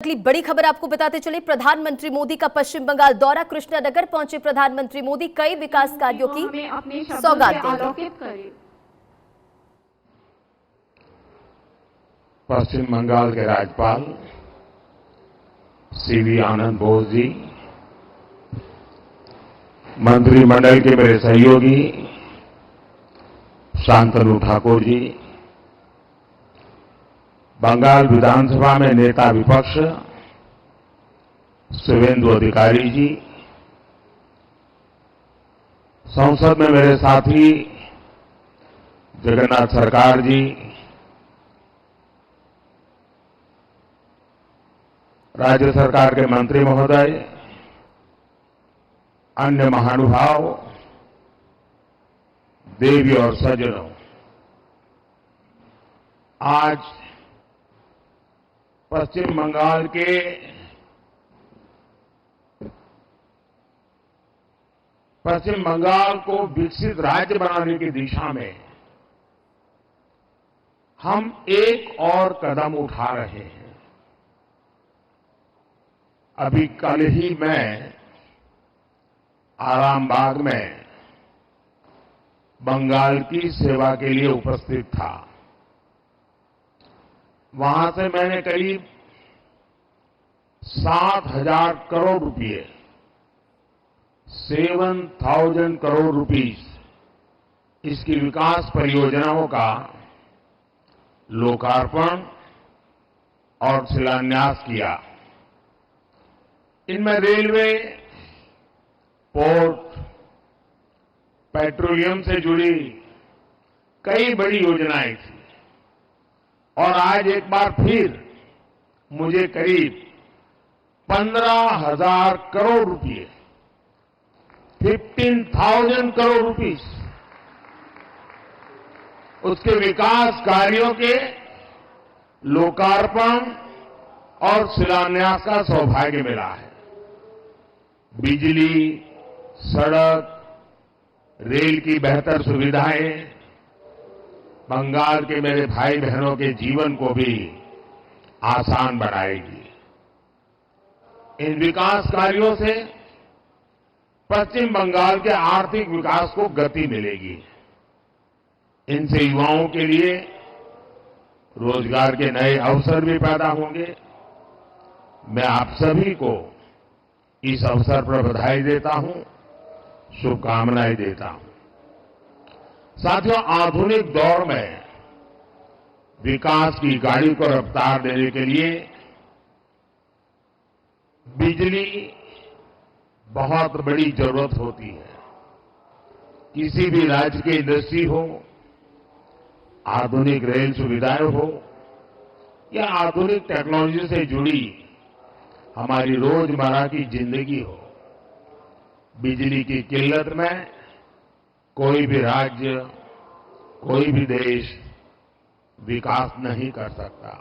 अगली बड़ी खबर आपको बताते चले, प्रधानमंत्री मोदी का पश्चिम बंगाल दौरा। कृष्णनगर पहुंचे प्रधानमंत्री मोदी कई विकास कार्यों की सौगात देंगे। पश्चिम बंगाल के राज्यपाल सीवी आनंद बोस जी, मंत्रिमंडल के मेरे सहयोगी शांतनु ठाकुर जी, बंगाल विधानसभा में नेता विपक्ष शिवेंदु अधिकारी जी, संसद में मेरे साथी जगन्नाथ सरकार जी, राज्य सरकार के मंत्री महोदय, अन्य महानुभाव, देवी और सज्जनों, आज पश्चिम बंगाल को विकसित राज्य बनाने की दिशा में हम एक और कदम उठा रहे हैं। अभी कल ही मैं आरामबाग में बंगाल की सेवा के लिए उपस्थित था। वहां से मैंने करीब 7,000 करोड़ रुपए, 7,000 करोड़ रुपीस इसकी विकास परियोजनाओं का लोकार्पण और शिलान्यास किया। इनमें रेलवे, पोर्ट, पेट्रोलियम से जुड़ी कई बड़ी योजनाएं थी और आज एक बार फिर मुझे करीब 15,000 करोड़ रुपए, 15,000 करोड़ रुपीस उसके विकास कार्यों के लोकार्पण और शिलान्यास का सौभाग्य मिला है। बिजली, सड़क, रेल की बेहतर सुविधाएं बंगाल के मेरे भाई बहनों के जीवन को भी आसान बनाएगी। इन विकास कार्यों से पश्चिम बंगाल के आर्थिक विकास को गति मिलेगी। इनसे युवाओं के लिए रोजगार के नए अवसर भी पैदा होंगे। मैं आप सभी को इस अवसर पर बधाई देता हूं, शुभकामनाएं देता हूं। साथियों, आधुनिक दौर में विकास की गाड़ी को रफ्तार देने के लिए बिजली बहुत बड़ी जरूरत होती है। किसी भी राज्य की इंडस्ट्री हो, आधुनिक रेल सुविधाएं हो या आधुनिक टेक्नोलॉजी से जुड़ी हमारी रोजमर्रा की जिंदगी हो, बिजली की किल्लत में कोई भी राज्य, कोई भी देश विकास नहीं कर सकता।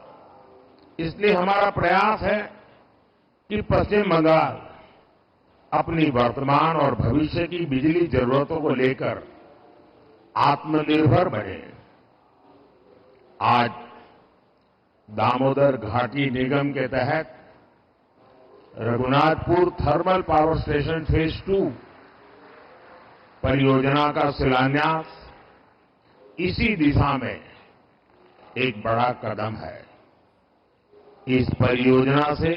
इसलिए हमारा प्रयास है कि पश्चिम बंगाल अपनी वर्तमान और भविष्य की बिजली जरूरतों को लेकर आत्मनिर्भर बने। आज दामोदर घाटी निगम के तहत Raghunathpur thermal power station phase 2 परियोजना का शिलान्यास इसी दिशा में एक बड़ा कदम है। इस परियोजना से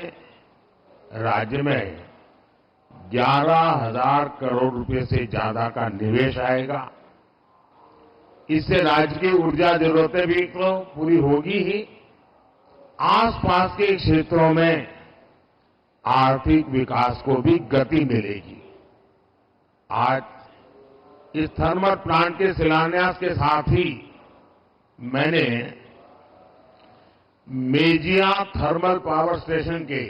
राज्य में 11,000 करोड़ रुपए से ज्यादा का निवेश आएगा। इससे राज्य की ऊर्जा जरूरतें भी तो पूरी होगी ही, आसपास के क्षेत्रों में आर्थिक विकास को भी गति मिलेगी। आज इस थर्मल प्लांट के शिलान्यास के साथ ही मैंने मेजिया थर्मल पावर स्टेशन के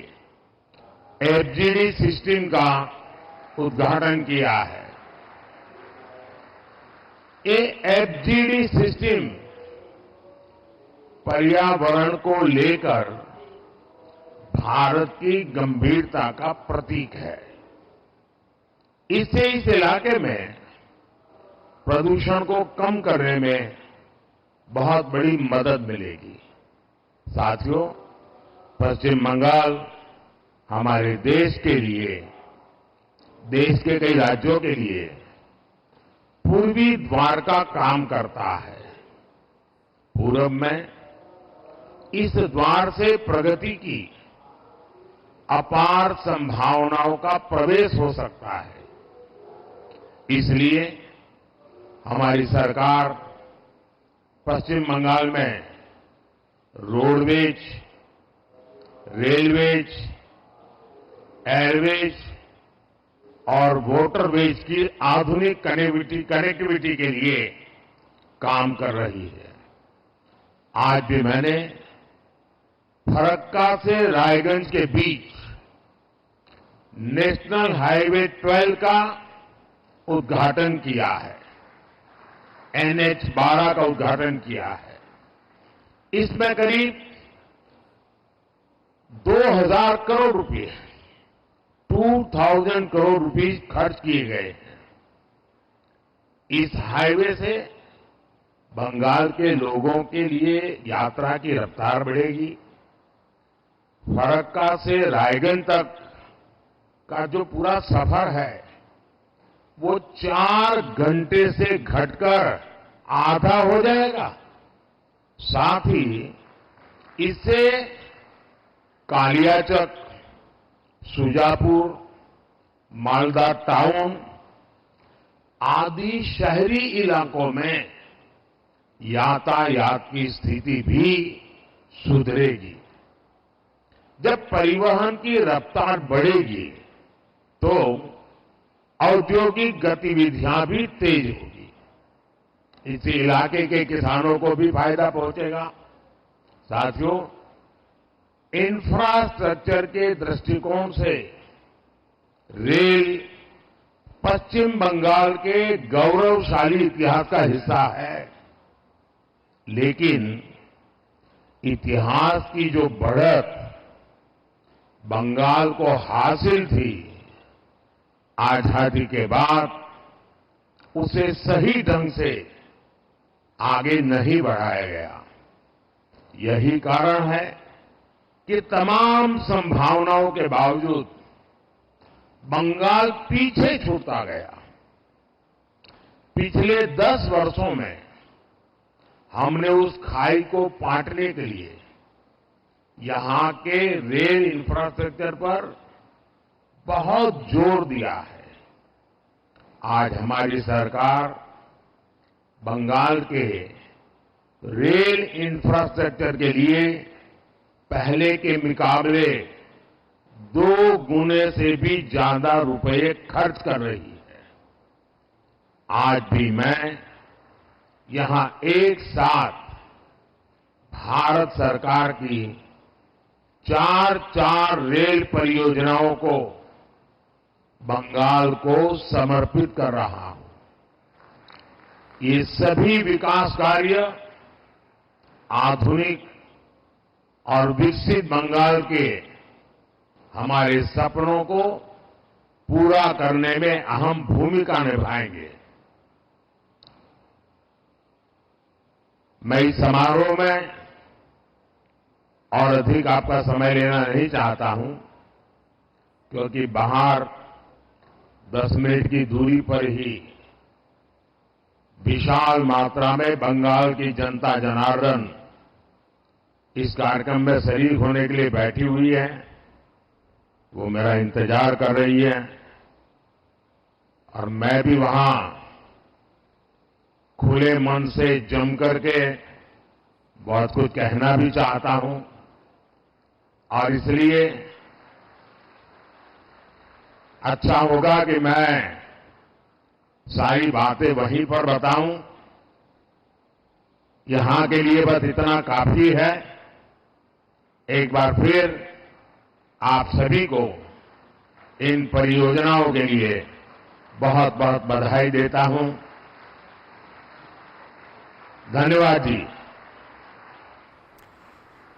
एफजीडी सिस्टम का उद्घाटन किया है। ये एफजीडी सिस्टम पर्यावरण को लेकर भारत की गंभीरता का प्रतीक है। इससे इस इलाके में प्रदूषण को कम करने में बहुत बड़ी मदद मिलेगी। साथियों, पश्चिम बंगाल हमारे देश के लिए, देश के कई राज्यों के लिए पूर्वी द्वार का काम करता है। पूरब में इस द्वार से प्रगति की अपार संभावनाओं का प्रवेश हो सकता है। इसलिए हमारी सरकार पश्चिम बंगाल में रोडवेज, रेलवेज, एयरवेज और वाटरवेज की आधुनिक कनेक्टिविटी के लिए काम कर रही है। आज भी मैंने फरक्का से रायगंज के बीच नेशनल हाईवे 12 का उद्घाटन किया है, NH 12 का उद्घाटन किया है। इसमें करीब 2000 करोड़ रुपए, 2000 करोड़ रुपए खर्च किए गए हैं। इस हाईवे से बंगाल के लोगों के लिए यात्रा की रफ्तार बढ़ेगी। फरक्का से रायगंज तक का जो पूरा सफर है वो 4 घंटे से घटकर आधा हो जाएगा। साथ ही इससे कालियाचक, सुजापुर, मालदा टाउन आदि शहरी इलाकों में यातायात की स्थिति भी सुधरेगी। जब परिवहन की रफ्तार बढ़ेगी तो औद्योगिक गतिविधियां भी तेज होगी। इसी इलाके के किसानों को भी फायदा पहुंचेगा। साथियों, इंफ्रास्ट्रक्चर के दृष्टिकोण से रेल पश्चिम बंगाल के गौरवशाली इतिहास का हिस्सा है, लेकिन इतिहास की जो बढ़त बंगाल को हासिल थी, आजादी के बाद उसे सही ढंग से आगे नहीं बढ़ाया गया। यही कारण है कि तमाम संभावनाओं के बावजूद बंगाल पीछे छूटता गया। पिछले 10 वर्षों में हमने उस खाई को पाटने के लिए यहां के रेल इंफ्रास्ट्रक्चर पर बहुत जोर दिया है। आज हमारी सरकार बंगाल के रेल इंफ्रास्ट्रक्चर के लिए पहले के मुकाबले 2 गुने से भी ज्यादा रुपए खर्च कर रही है। आज भी मैं यहां एक साथ भारत सरकार की 4 रेल परियोजनाओं को बंगाल को समर्पित कर रहा हूं। ये सभी विकास कार्य आधुनिक और विकसित बंगाल के हमारे सपनों को पूरा करने में अहम भूमिका निभाएंगे। मैं इस समारोह में और अधिक आपका समय लेना नहीं चाहता हूं, क्योंकि बाहर 10 मिनट की दूरी पर ही विशाल मात्रा में बंगाल की जनता जनार्दन इस कार्यक्रम में शरीक होने के लिए बैठी हुई है। वो मेरा इंतजार कर रही है और मैं भी वहां खुले मन से जम करके बहुत कुछ कहना भी चाहता हूं और इसलिए अच्छा होगा कि मैं सारी बातें वहीं पर बताऊं। यहां के लिए बस इतना काफी है। एक बार फिर आप सभी को इन परियोजनाओं के लिए बहुत बहुत बधाई देता हूं। धन्यवाद जी।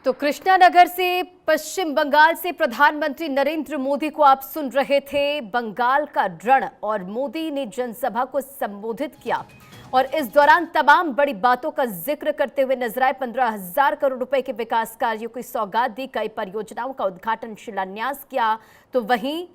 तो कृष्णानगर से पश्चिम बंगाल से प्रधानमंत्री नरेंद्र मोदी को आप सुन रहे थे। बंगाल का रण और मोदी ने जनसभा को संबोधित किया। और इस दौरान तमाम बड़ी बातों का जिक्र करते हुए नजर आए। 15,000 करोड़ रुपए के विकास कार्यों की सौगात दी, कई परियोजनाओं का उद्घाटन शिलान्यास किया, तो वहीं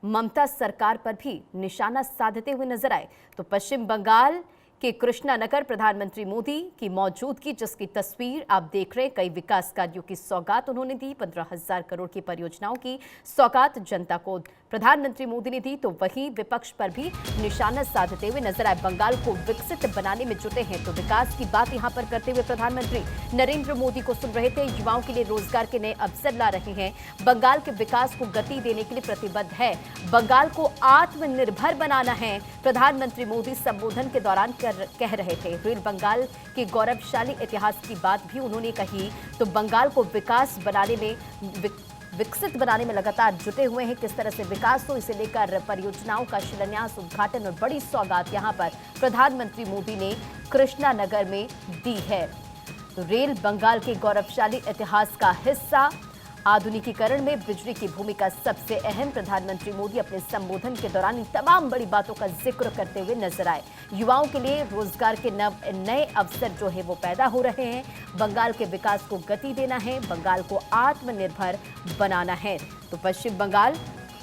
ममता सरकार पर भी निशाना साधते हुए नजर आए। तो पश्चिम बंगाल के कृष्णानगर प्रधानमंत्री मोदी की मौजूदगी, जिसकी तस्वीर आप देख रहे हैं, कई विकास कार्यों की सौगात उन्होंने दी। 15,000 करोड़ की परियोजनाओं की सौगात जनता को प्रधानमंत्री मोदी ने दी, तो वहीं विपक्ष पर भी निशाना साधते हुए नजर आए। बंगाल को विकसित बनाने में जुटे हैं, तो विकास की बात यहां पर करते हुए प्रधानमंत्री नरेंद्र मोदी को सुन रहे थे। युवाओं के लिए रोजगार के नए अवसर ला रहे हैं, बंगाल के विकास को गति देने के लिए प्रतिबद्ध है, बंगाल को आत्मनिर्भर बनाना है, प्रधानमंत्री मोदी संबोधन के दौरान कह रहे थे। रेल बंगाल के गौरवशाली इतिहास की बात भी उन्होंने कही। तो बंगाल को विकसित बनाने में लगातार जुटे हुए हैं। किस तरह से विकास हो, इसे लेकर परियोजनाओं का शिलान्यास, उद्घाटन और बड़ी सौगात यहां पर प्रधानमंत्री मोदी ने कृष्णानगर में दी है। तो रेल बंगाल के गौरवशाली इतिहास का हिस्सा, आधुनिकीकरण में बिजली की भूमिका सबसे अहम। प्रधानमंत्री मोदी अपने संबोधन के दौरान इन तमाम बड़ी बातों का जिक्र करते हुए नजर आए। युवाओं के लिए रोजगार के नए अवसर जो है वो पैदा हो रहे हैं, बंगाल के विकास को गति देना है, बंगाल को आत्मनिर्भर बनाना है। तो पश्चिम बंगाल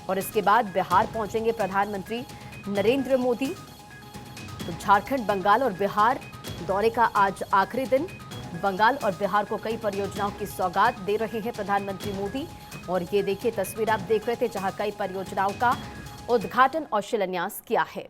और इसके बाद बिहार पहुंचेंगे प्रधानमंत्री नरेंद्र मोदी। तो झारखंड, बंगाल और बिहार दौरे का आज आखिरी दिन। बंगाल और बिहार को कई परियोजनाओं की सौगात दे रहे हैं प्रधानमंत्री मोदी। और ये देखिए तस्वीर आप देख रहे थे, जहां कई परियोजनाओं का उद्घाटन और शिलान्यास किया है।